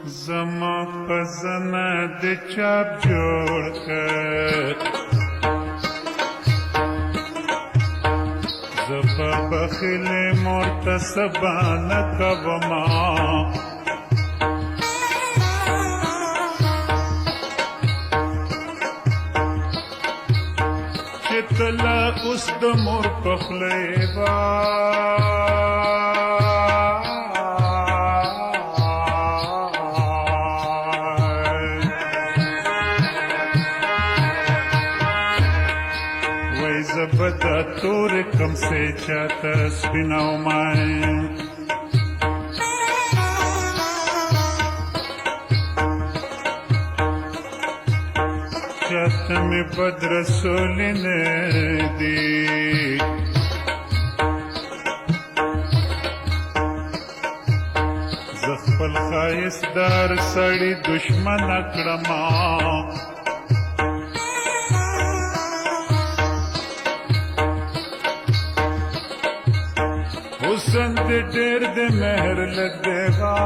زما پزنه د چاپ جوړ کړ زپا بخیل مورته سبا نه کوما چې تله اوس د مور پخلی با زبدا تور کم سے چاہتا سپیناو مائیں چاہتا میں بد رسول ندی زخپل خائصدار سڑی دشمن اکڑما حسن دے ډېر د مهر لګېغا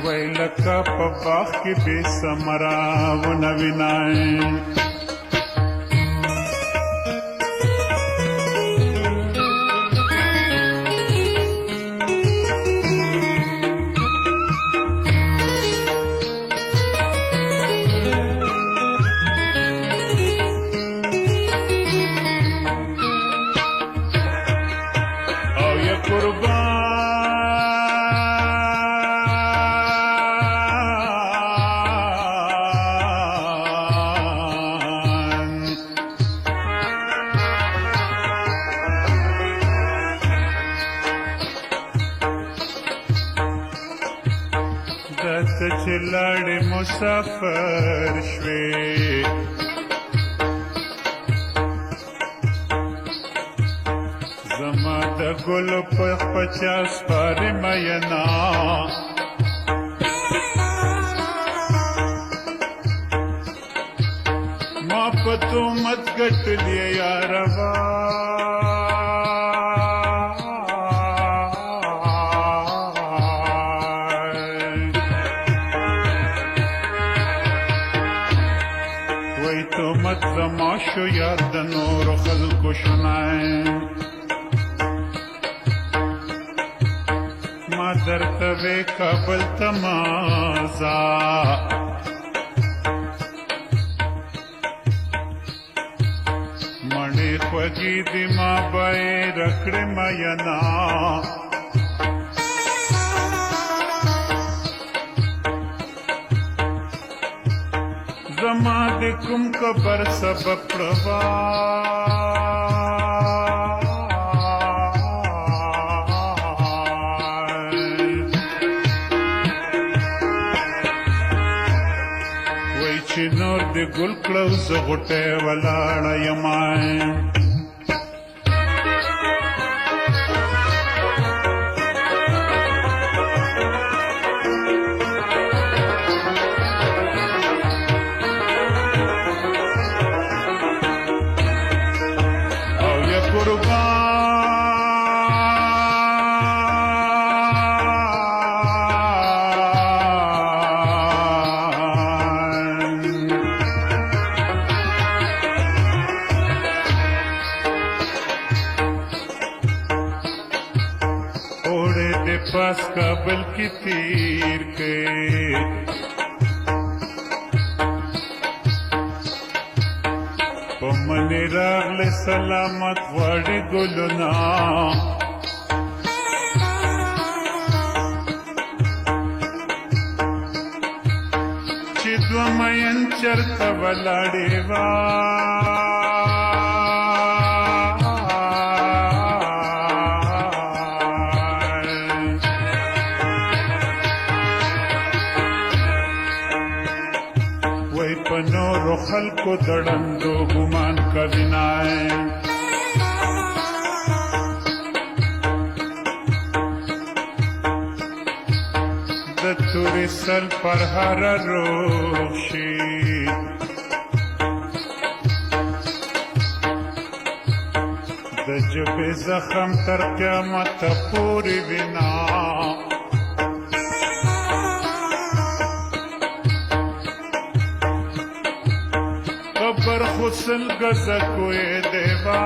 وای لکه په باغ کې بې ثمره ونه وینای دته چې لاړې مسافر شوې زما د ګلو په پچاس پارې مینا ما په تهمت ګټلې یاروا تهمت زما شو یار د نورو خلکو شنای ما درته وې کابل ته مازه مڼې خوږې دي ما به یې رکړې مینا زما د کوم کبر سبب پړوا وای چې نور د ګل کړو زه غوټې ولاړه یمه पास काबल की तीर के पमने रागले सलामत वाड़ी गुलना चिद्वा मयन चरता वलाड़ेवा نورو خلکو دړندو ګمان کوینای د تورې سل پر هر روشي جب زخم تر قیامت پوری وینا قبر خسل گزا کوئے دیوا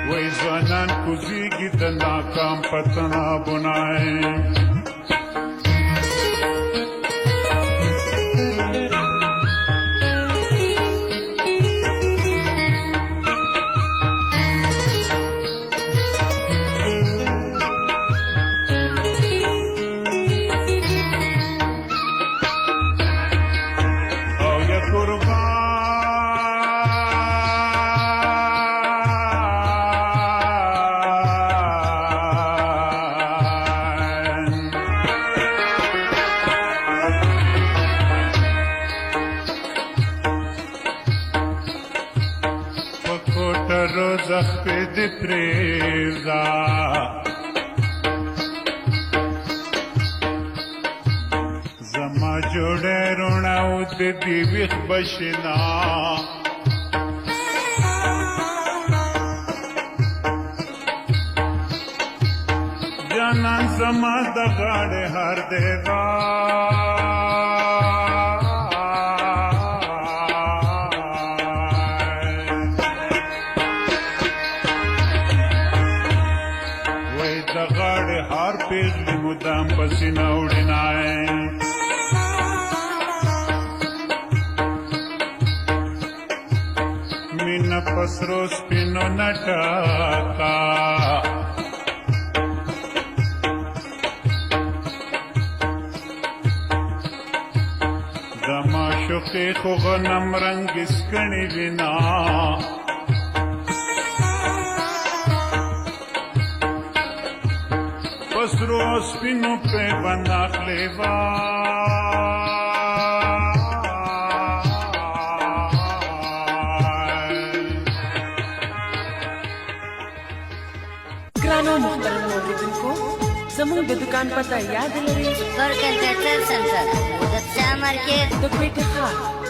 وی زنان کوزیگی د ناکام پتنا بنائیں روزخ پہ دی پریزا زما جوڑے روناو دی دیویخ بشنا جانان زما دغاڑے ہر دیوا غاڑ ہار پیغلی مدام پسینہ اڑنائیں مین پسرو سپینو نٹاکا دما شوقی خو غنم رنگ اسکنی بنا پسرو سپینو پہ بناخ لیوا ګرانو محترمو اوریدونکو زموږ د دکان پته یاد لرئ؟ سپر کمپیوټر سنټر د چا مارکیټ د کوټه ښار